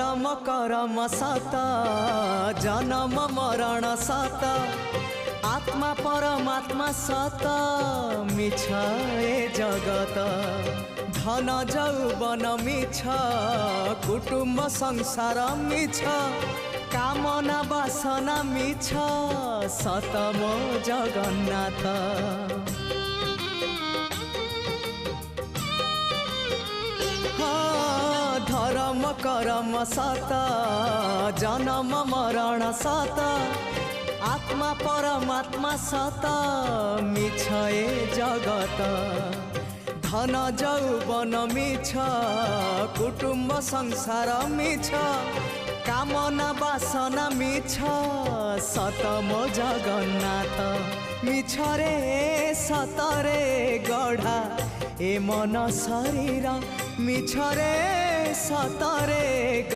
धर्म करम सत जन्म मरण सत आत्मा परमात्मा सत मिछ ए जगत धन जौवन मिछ कुटुम्ब संसार मिछ कामना वासना मिछ सत मो जगन्नाथ। धर्म करम सत जन्म मरण सत आत्मा परमात्मा सत मिछ ए जगत धन जौवन मिछ कुटुम्ब संसार मिछ कामना वासना मिछ सत मो जगन्नाथ। मिछ रे सत रे गढ़ा ए मन शरीर मिछ रे सत रे।